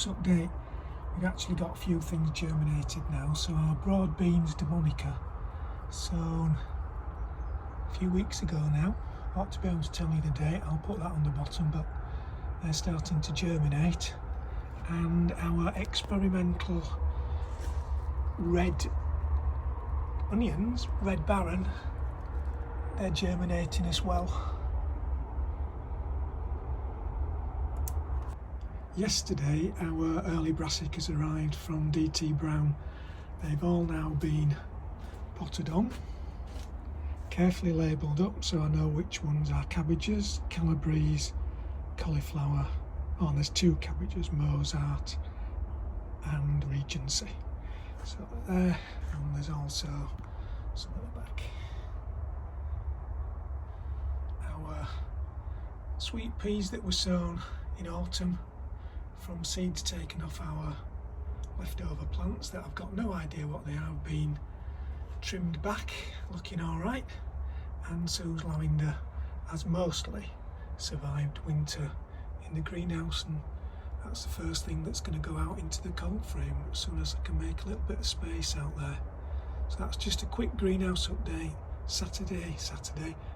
greenhouse update. We've actually got a few things germinated now. So our broad beans Demonica, sown a few weeks ago now. Ought to be able to tell you the date, I'll put that on the bottom, but they're starting to germinate. And our experimental red onions, Red Baron, they're germinating as well. Yesterday our early brassicas arrived from DT Brown. They've all now been potted on, carefully labelled up so I know which ones are cabbages, Calabrese, cauliflower. Oh, there's two cabbages, Mozart and Regency. So there, and there's also some at the back. Our sweet peas that were sown in autumn from seeds taken off our leftover plants that I've got no idea what they have been trimmed back, looking alright. And Sue's lavender has mostly survived winter in the greenhouse, and that's the first thing that's going to go out into the cold frame as soon as I can make a little bit of space out there. So that's just a quick greenhouse update.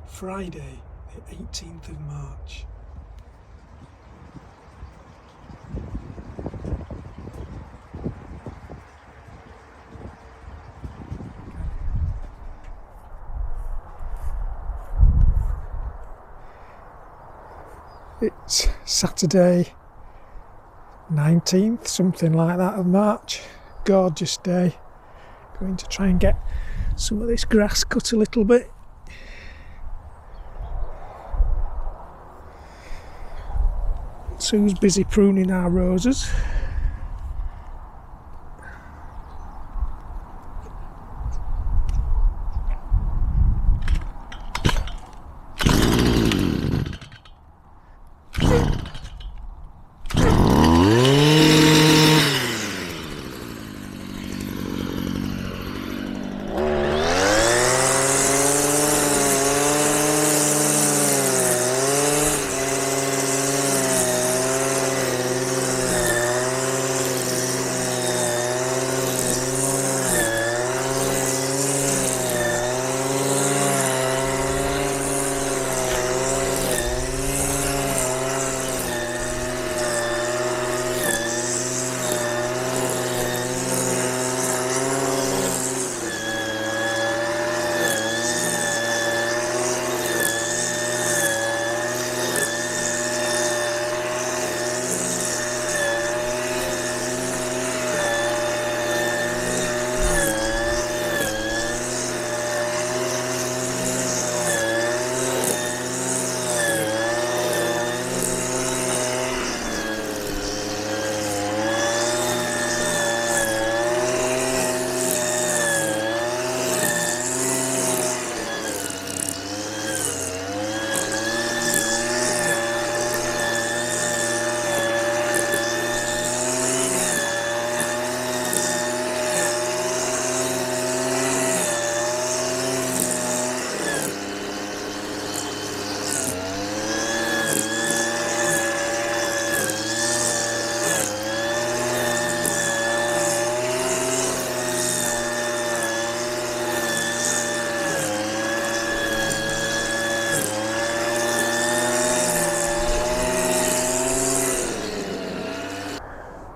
Friday the 18th of March. It's Saturday 19th, something like that, of March. Gorgeous day. Going to try and get some of this grass cut a little bit. Sue's busy pruning our roses.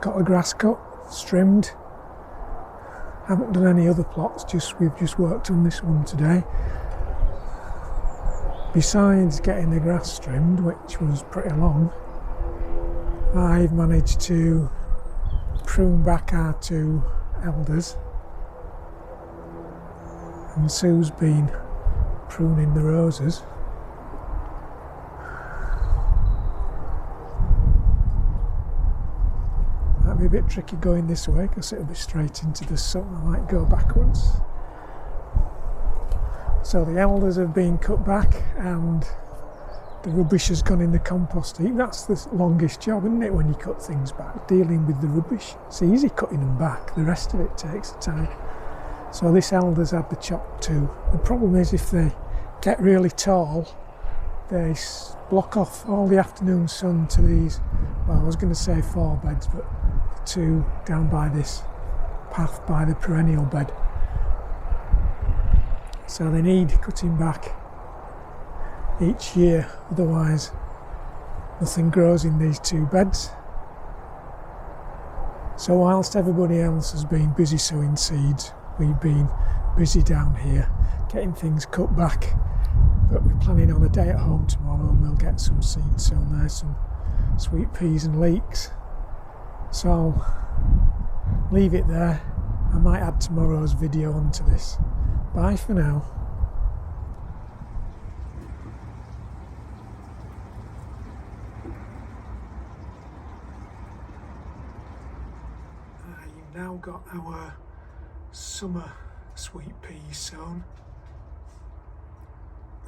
Got the grass cut, trimmed. Haven't done any other plots, we've just worked on this one today. Besides getting the grass trimmed, which was pretty long, I've managed to prune back our two elders, and Sue's been pruning the roses. Might be a bit tricky going this way because it'll be straight into the sun. I might go backwards. So the elders have been cut back and the rubbish has gone in the compost heap. That's the longest job, isn't it, when you cut things back? Dealing with the rubbish. It's easy cutting them back, the rest of it takes time. So this elder's had the chop too. The problem is if they get really tall, they block off all the afternoon sun to these, well, I was going to say 4 beds, but to down by this path by the perennial bed. So they need cutting back each year, otherwise nothing grows in these two beds. So whilst everybody else has been busy sowing seeds, we've been busy down here getting things cut back, but we're planning on a day at home tomorrow and we'll get some seeds sown there, some sweet peas and leeks. So I'll leave it there. I might add tomorrow's video onto this. Bye for now. You've now got our summer sweet peas sown.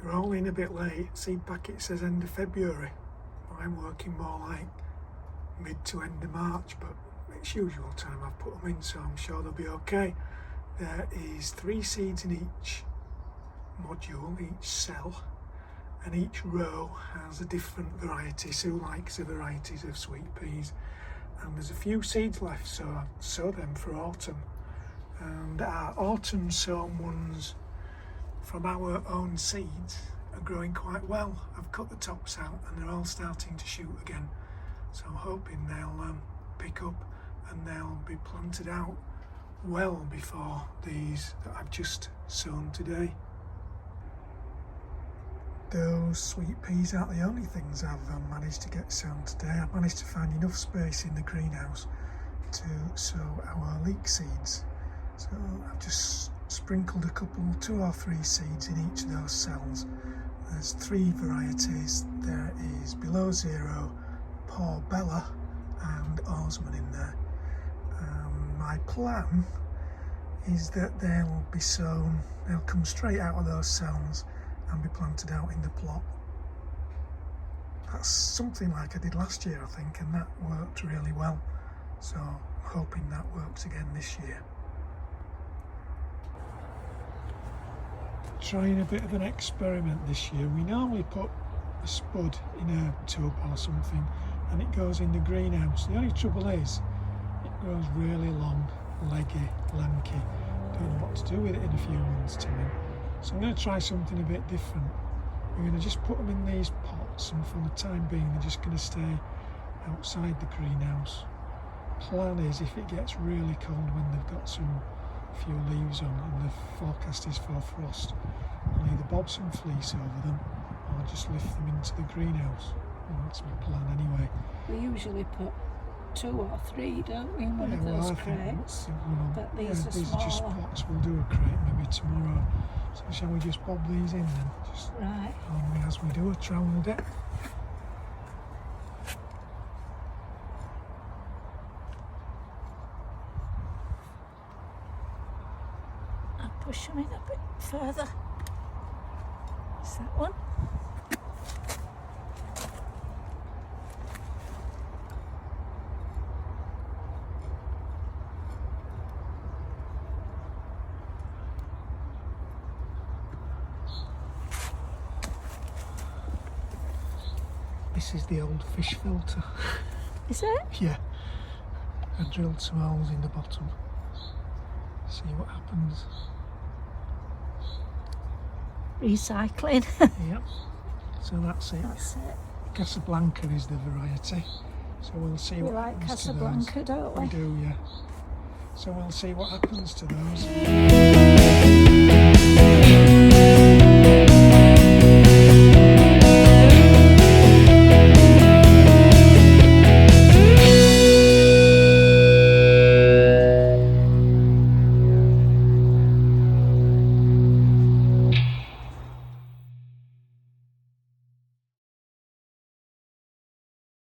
They're all in a bit late. Seed packet says end of February. I'm working more like mid to end of March, but it's usual time I've put them in, so I'm sure they'll be okay. There is 3 seeds in each module, each cell, and each row has a different variety. Sue likes the varieties of sweet peas, and there's a few seeds left, so I'll sow them for autumn. And our autumn sown ones from our own seeds are growing quite well. I've cut the tops out and they're all starting to shoot again, so I'm hoping they'll pick up and they'll be planted out well before these that I've just sown today. Those sweet peas aren't the only things I've managed to get sown today. I've managed to find enough space in the greenhouse to sow our leek seeds. So I've just sprinkled a couple, 2 or 3 seeds in each of those cells. There's 3 varieties. There is Below Zero, Poor Bella and Osman in there. My plan is that they'll be sown, they'll come straight out of those cells and be planted out in the plot. That's something like I did last year, I think, and that worked really well. So I'm hoping that works again this year. Trying a bit of an experiment this year. We normally put a spud in a tub or something and it goes in the greenhouse. The only trouble is it grows really long, leggy, lanky. Don't know what to do with it in a few months' time. So I'm going to try something a bit different. We're going to just put them in these pots, and for the time being they're just going to stay outside the greenhouse. Plan is if it gets really cold when they've got some few leaves on and the forecast is for frost, I'll either bob some fleece over them or just lift them into the greenhouse. Well, that's my plan anyway. We usually put 2 or 3, don't we, in one of those crates? But these are smaller. Are just pots. We'll do a crate maybe tomorrow. So shall we just bob these in then? Just right. Only as we do a trowel dip. I'll push them in a bit further. Is that one? This is the old fish filter. Is it? Yeah. I drilled some holes in the bottom. See what happens. Recycling. Yep. So that's it. That's it. Casablanca is the variety. So we'll see We what like happens to those. Casablanca, don't we? We do, yeah. So we'll see what happens to those.